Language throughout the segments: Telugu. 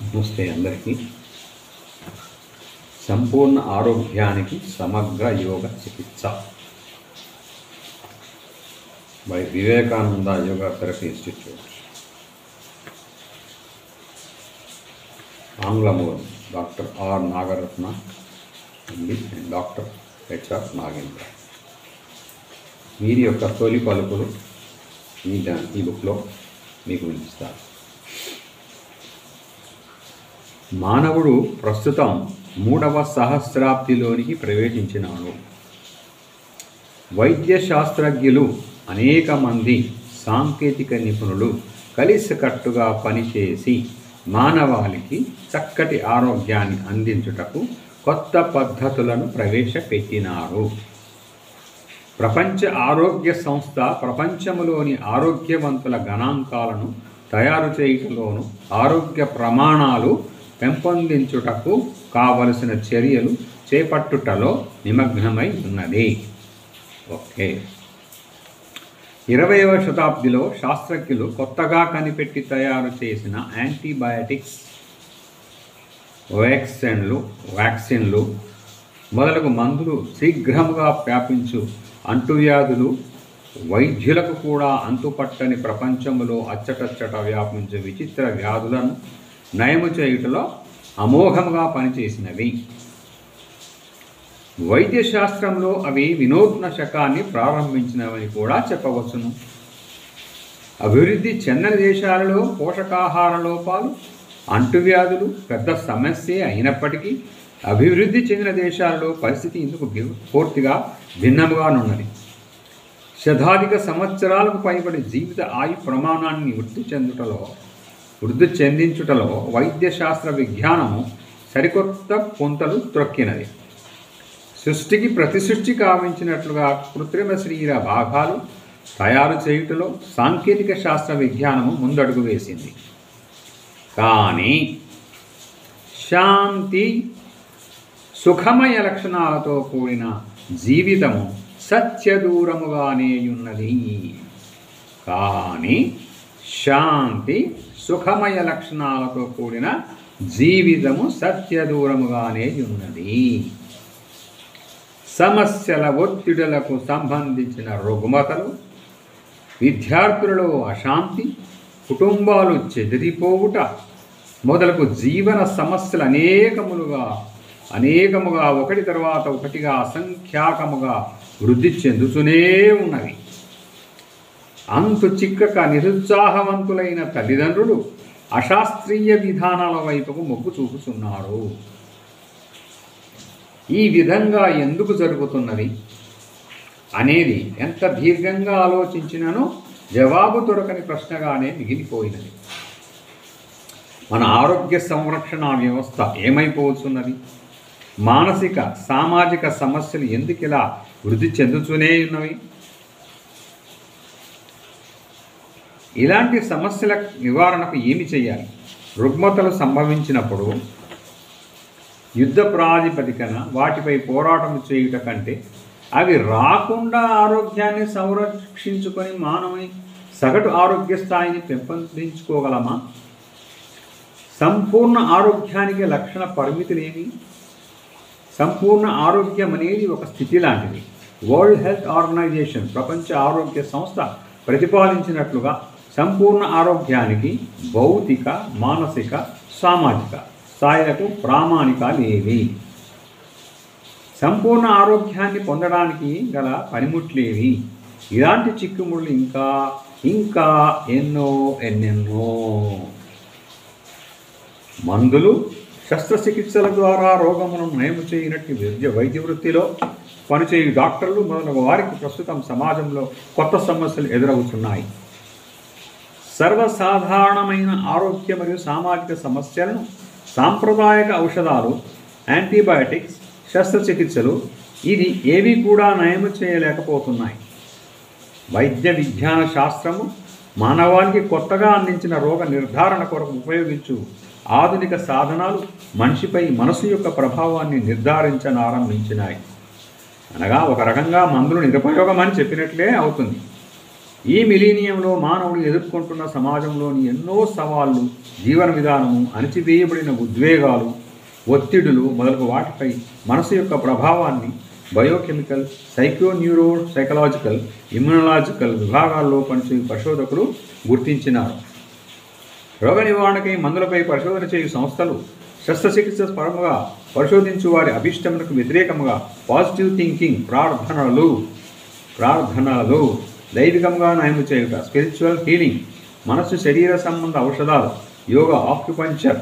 నమస్తే అందరికీ. సంపూర్ణ ఆరోగ్యానికి సమగ్ర యోగ చికిత్స by Vivekananda yoga therapy institute, ఆంగ్లమూలం, doctor R Nagaratna MD and doctor HR Nagendra. వీరి యొక్క తొలి పలుకులు ఈ బుక్లో మీకు వినిపిస్తారు. మానవుడు ప్రస్తుతం 3వ సహస్రాబ్దిలోనికి ప్రవేశించినాడు. వైద్య శాస్త్రజ్ఞులు అనేక మంది, సాంకేతిక నిపుణులు కలిసికట్టుగా పనిచేసి మానవాళికి చక్కటి ఆరోగ్యాన్ని అందించుటకు కొత్త పద్ధతులను ప్రవేశపెట్టినారు. ప్రపంచ ఆరోగ్య సంస్థ ప్రపంచంలోని ఆరోగ్యవంతుల గణాంకాలను తయారు చేయటంలోను, ఆరోగ్య ప్రమాణాలు పెంపొందించుటకు కావలసిన చర్యలు చేపట్టుటలో నిమగ్నమై ఉన్నది. ఓకే. 20వ శతాబ్దిలో శాస్త్రజ్ఞులు కొత్తగా కనిపెట్టి తయారు చేసిన యాంటీబయాటిక్స్, వ్యాక్సిన్లు మొదలగు మందులు శీఘ్రముగా వ్యాపించు అంటువ్యాధులు, వైద్యులకు కూడా అంతుపట్టని ప్రపంచంలో అచ్చటచ్చట వ్యాపించే విచిత్ర వ్యాధులను నయము చేయుటలో అమోఘంగా పనిచేసినవి. వైద్యశాస్త్రంలో అవి వినూత్న శకాన్ని ప్రారంభించినవని కూడా చెప్పవచ్చును. అభివృద్ధి చెందని దేశాలలో పోషకాహార లోపాలు, అంటువ్యాధులు పెద్ద సమస్యే అయినప్పటికీ అభివృద్ధి చెందిన దేశాలలో పరిస్థితి ఇందుకు పూర్తిగా భిన్నముగానున్నది. శతాధిక సంవత్సరాలకు పైబడి జీవిత ఆయు ప్రమాణాన్ని వృద్ధి చెందించుటలో వైద్యశాస్త్ర విజ్ఞానము సరికొత్త పుంతలు త్రొక్కినది. సృష్టికి ప్రతిసృష్టి కావించినట్లుగా కృత్రిమ శరీర భాగాలు తయారు చేయుటలో సాంకేతిక శాస్త్ర విజ్ఞానము ముందడుగు వేసింది. కానీ శాంతి, సుఖమయ లక్షణాలతో కూడిన జీవితము సత్యదూరముగానేయున్నది. కానీ శాంతి, సుఖమయ లక్షణాలతో కూడిన జీవితము సత్యదూరముగానే ఉన్నది. సమస్యల ఒత్తిడులకు సంబంధించిన రుగ్మతలు, విద్యార్థులలో అశాంతి, కుటుంబాలు చెదిరిపోవుట మొదలగు జీవన సమస్యలు అనేకముగా ఒకటి తర్వాత ఒకటిగా అసంఖ్యాకముగా వృద్ధి చెందుతూనే ఉన్నవి. అంతు చిక్కక నిరుత్సాహవంతులైన తల్లిదండ్రులు అశాస్త్రీయ విధానాల వైపుకు మొగ్గు చూపుతున్నారు. ఈ విధంగా ఎందుకు జరుగుతున్నది అనేది ఎంత దీర్ఘంగా ఆలోచించినను జవాబు దొరకని ప్రశ్నగానే మిగిలిపోయినది. మన ఆరోగ్య సంరక్షణ వ్యవస్థ ఏమైపోతున్నది? మానసిక, సామాజిక సమస్యలు ఎందుకు ఇలా వృద్ధి చెందుతూనే ఉన్నవి? ఇలాంటి సమస్యల నివారణకు ఏమి చేయాలి? రుగ్మతలు సంభవించినప్పుడు యుద్ధ ప్రాతిపదికన వాటిపై పోరాటం చేయుట కంటే అవి రాకుండా ఆరోగ్యాన్ని సంరక్షించుకొని మానవుని సగటు ఆరోగ్య స్థాయిని పెంపొందించుకోగలమా? సంపూర్ణ ఆరోగ్యానికి లక్షణ పరిమితులేమి? సంపూర్ణ ఆరోగ్యం అనేది ఒక స్థితి లాంటిది. వరల్డ్ హెల్త్ ఆర్గనైజేషన్, ప్రపంచ ఆరోగ్య సంస్థ ప్రతిపాదించినట్లుగా సంపూర్ణ ఆరోగ్యానికి భౌతిక, మానసిక, సామాజిక స్థాయిలకు ప్రామాణికాలేవి? సంపూర్ణ ఆరోగ్యాన్ని పొందడానికి గల పనిముట్లేవి? ఇలాంటి చిక్కుముళ్ళు ఇంకా ఎన్నెన్నో. మందులు, శస్త్రచికిత్సల ద్వారా రోగమును నయము చేయనట్టు వైద్య వృత్తిలో పనిచేయు డాక్టర్లు మొదలగు వారికి ప్రస్తుతం సమాజంలో కొత్త సమస్యలు ఎదురవుతున్నాయి. సర్వసాధారణమైన ఆరోగ్య మరియు సామాజిక సమస్యలను సాంప్రదాయక ఔషధాలు, యాంటీబయాటిక్స్, శస్త్రచికిత్సలు ఏవి కూడా నయము చేయలేకపోతున్నాయి. వైద్య విజ్ఞాన శాస్త్రము మానవానికి కొత్తగా అందించిన రోగ నిర్ధారణ కొరకు ఉపయోగించు ఆధునిక సాధనాలు మనిషిపై మనసు యొక్క ప్రభావాన్ని నిర్ధారించనారంభించినాయి. అనగా ఒక రకంగా మందులు నిరుపయోగం అని చెప్పినట్లే అవుతుంది. ఈ మిలీనియంలో మానవుడు ఎదుర్కొంటున్న సమాజంలోని ఎన్నో సవాళ్లు, జీవన విధానము, అణచివేయబడిన ఉద్వేగాలు, ఒత్తిడులు మొదలగు వాటిపై మనసు యొక్క ప్రభావాన్ని బయోకెమికల్, సైకలాజికల్, ఇమ్యునలాజికల్ విభాగాల్లో పనిచేయు పరిశోధకులు గుర్తించినారు. రోగ నివారణకై మందులపై పరిశోధన చేయు సంస్థలు శస్త్రచికిత్స పరముగా పరిశోధించు వారి అభిష్టములకు వ్యతిరేకముగా పాజిటివ్ థింకింగ్ ప్రార్థనలు, దైవికంగా నయము చేయుట, స్పిరిచువల్ హీలింగ్, మనస్సు శరీర సంబంధ ఔషధాలు, యోగా, ఆక్యుపంచర్,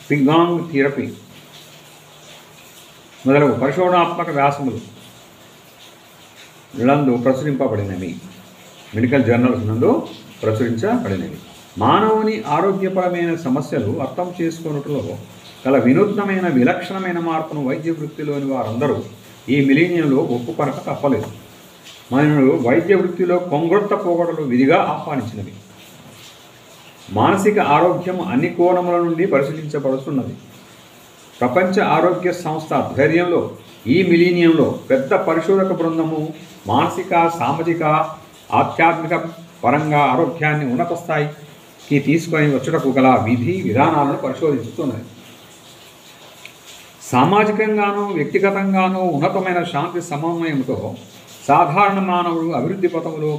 ఫిగాంగ్ థెరపీ మొదలగు పరిశోధనాత్మక వ్యాసములు నందు ప్రచురింపబడినవి, మెడికల్ జర్నల్స్ నందు ప్రచురించబడినవి. మానవుని ఆరోగ్యపరమైన సమస్యలు అర్థం చేసుకున్నట్లో గల వినూత్నమైన విలక్షణమైన మార్పును వైద్య వృత్తిలోని వారందరూ ఈ మిలీనియంలో ఒప్పుకొనక తప్పలేదు. మనను వైద్య వృత్తిలో కొంగొట్ట పోగొడలు విధిగా ఆహ్వానించినవి. మానసిక ఆరోగ్యం అన్ని కోణముల నుండి పరిశీలించబడుతున్నది. ప్రపంచ ఆరోగ్య సంస్థ ఆధ్వర్యంలో ఈ మిలీనియంలో పెద్ద పరిశోధక బృందము మానసిక, సామాజిక, ఆధ్యాత్మిక పరంగా ఆరోగ్యాన్ని ఉన్నత స్థాయికి తీసుకొని వచ్చుటకు గల విధి విధానాలను పరిశోధిస్తున్నది. సామాజికంగానూ వ్యక్తిగతంగానూ ఉన్నతమైన శాంతి సమన్వయంతో సాధారణ మానవుడు అభివృద్ధి పథంలో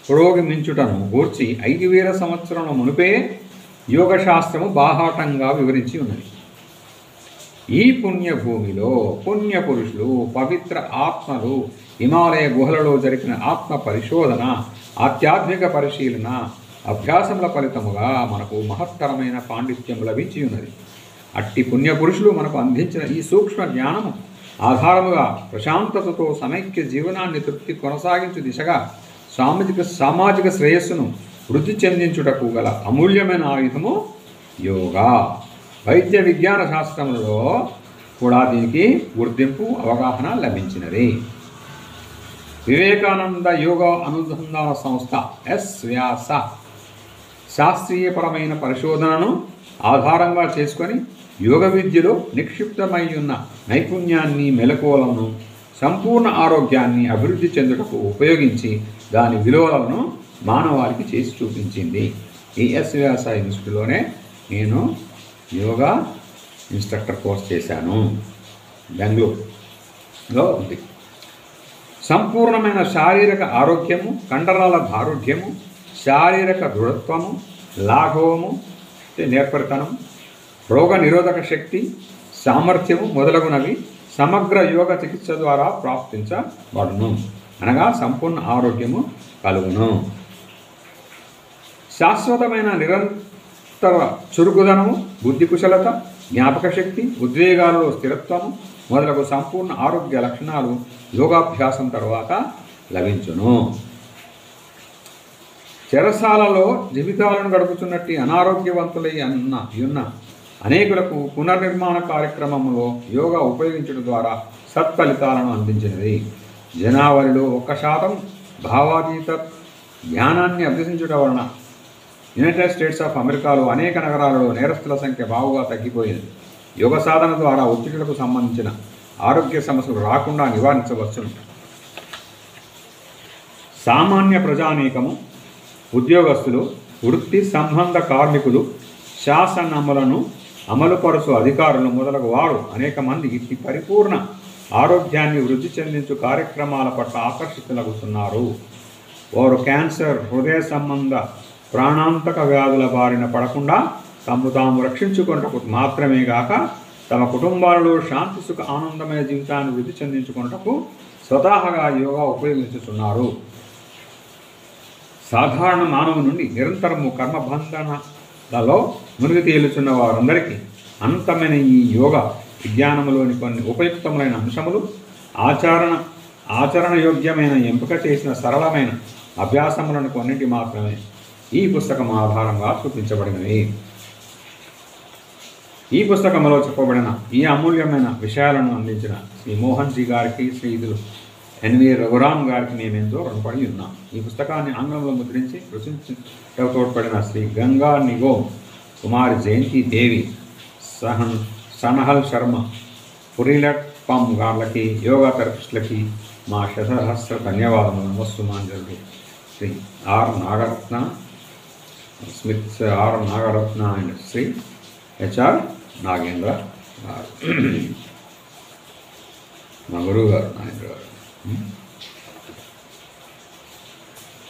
పురోగమించుటను గూర్చి 5000 సంవత్సరాల మునుపే యోగశాస్త్రము బాహాటంగా వివరించి ఉన్నది. ఈ పుణ్యభూమిలో పుణ్యపురుషులు, పవిత్ర ఆత్మలు హిమాలయ గుహలలో జరిపిన ఆత్మ పరిశోధన, ఆధ్యాత్మిక పరిశీలన, అభ్యాసముల ఫలితముగా మనకు మహత్తరమైన పాండిత్యం లభించి ఉన్నది. అట్టి పుణ్యపురుషులు మనకు అందించిన ఈ సూక్ష్మ జ్ఞానము ఆధారముగా ప్రశాంతతతో సమైక్య జీవనాన్ని తృప్తి కొనసాగించు దిశగా సామాజిక శ్రేయస్సును వృద్ధి చెందించుటకు గల అమూల్యమైన ఆయుధము యోగా. వైద్య విజ్ఞాన శాస్త్రములలో కూడా దీనికి గుర్తింపు, అవగాహన లభించినది. వివేకానంద యోగా అనుసంధాన సంస్థ వ్యాస శాస్త్రీయపరమైన పరిశోధనను ఆధారంగా చేసుకొని యోగ విద్యలో నిక్షిప్తమై ఉన్న నైపుణ్యాన్ని, మెలకువలను, సంపూర్ణ ఆరోగ్యాన్ని అభివృద్ధి చెందుటకు ఉపయోగించి దాని విలువలను మానవాళికి చేసి చూపించింది. ఈ వ్యాస ఇన్స్టిట్యూట్లోనే నేను యోగా ఇన్స్ట్రక్టర్ కోర్స్ చేశాను, బెంగళూరులో ఉంది. సంపూర్ణమైన శారీరక ఆరోగ్యము, కండరాల దారుఢ్యము, శారీరక దృఢత్వము, లాఘవము, నేర్పరితనం, రోగ నిరోధక శక్తి, సామర్థ్యము మొదలగునవి సమగ్ర యోగ చికిత్స ద్వారా ప్రాప్తించబడును. అనగా సంపూర్ణ ఆరోగ్యము కలుగును. శాశ్వతమైన నిరంతర చురుకుదనము, బుద్ధి కుశలత, జ్ఞాపక శక్తి, ఉద్వేగాలలో స్థిరత్వము మొదలగు సంపూర్ణ ఆరోగ్య లక్షణాలు యోగాభ్యాసం తర్వాత లభించును. చెరసాలలో జీవితాలను గడుపుతున్నట్టు అనారోగ్యవంతులై ఉన్న అనేకులకు పునర్నిర్మాణ కార్యక్రమంలో యోగా ఉపయోగించడం ద్వారా సత్ఫలితాలను అందించినది. జనావళిలో 1% భావాతీత ధ్యానాన్ని అభ్యసించడం వలన యునైటెడ్ స్టేట్స్ ఆఫ్ అమెరికాలో అనేక నగరాలలో నేరస్తుల సంఖ్య బావుగా తగ్గిపోయింది. యోగ సాధన ద్వారా ఒత్తిడులకు సంబంధించిన ఆరోగ్య సమస్యలు రాకుండా నివారించవచ్చును. సామాన్య ప్రజానీకము, ఉద్యోగస్తులు, వృత్తి సంబంధ కార్మికులు, శాసనములను అమలుపరుచు అధికారులు మొదలగు వారు అనేక మంది ఇట్టి పరిపూర్ణ ఆరోగ్యాన్ని వృద్ధి చెందించు కార్యక్రమాల పట్ల ఆకర్షితులవుతున్నారు. వారు క్యాన్సర్, హృదయ సంబంధ ప్రాణాంతక వ్యాధుల బారిన పడకుండా తాము రక్షించుకున్నటకు మాత్రమే గాక తమ కుటుంబాలలో శాంతి, సుఖ, ఆనందమైన జీవితాన్ని వృద్ధి చెందించుకున్నటకు స్వతహాగా యోగా ఉపయోగించుతున్నారు. సాధారణ మానవు నుండి నిరంతరము కర్మబంధనలలో మునిగి తేలుచున్న వారందరికీ అనంతమైన ఈ యోగా విజ్ఞానములోని కొన్ని ఉపయుక్తములైన అంశములు ఆచరణయోగ్యమైన ఎంపిక చేసిన సరళమైన అభ్యాసములను కొన్నింటి మాత్రమే ఈ పుస్తకం ఆధారంగా చూపించబడినవి. ఈ పుస్తకంలో చెప్పబడిన ఈ అమూల్యమైన విషయాలను అందించిన శ్రీ మోహన్ జీ గారికి, శ్రీయులు ఎన్వి రఘురామ్ గారికి మేమెంతో రుణపడి ఉన్నాం. ఈ పుస్తకాన్ని ఆంగ్లంలో ముద్రించి తోడ్పడిన శ్రీ గంగా నిగోమ్, కుమారి జయంతి దేవి, సనహల్ శర్మ, పురిలట్ పామ్ గార్లకి, యోగా థెరపిస్టులకి మా శతసహస్ర ధన్యవాదములు. నమస్సుమాంజలు. Shri R Nagaratna Smith, R Nagaratna and Shri HR Nagendra గారు, మా గురువు గారు నాగేంద్ర గారు.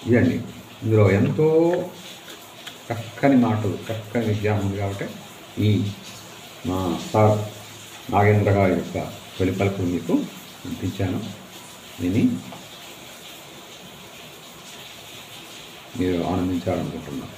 ఇదండి, ఇందులో ఎంతో చక్కని మాటలు, చక్కని విజ్ఞానం ఉంది కాబట్టి ఈ మా సార్ నాగేంద్ర గారి యొక్క తొలి పలుకులు మీకు వినిపించాను. దీన్ని మీరు ఆనందించాలనుకుంటున్నాను.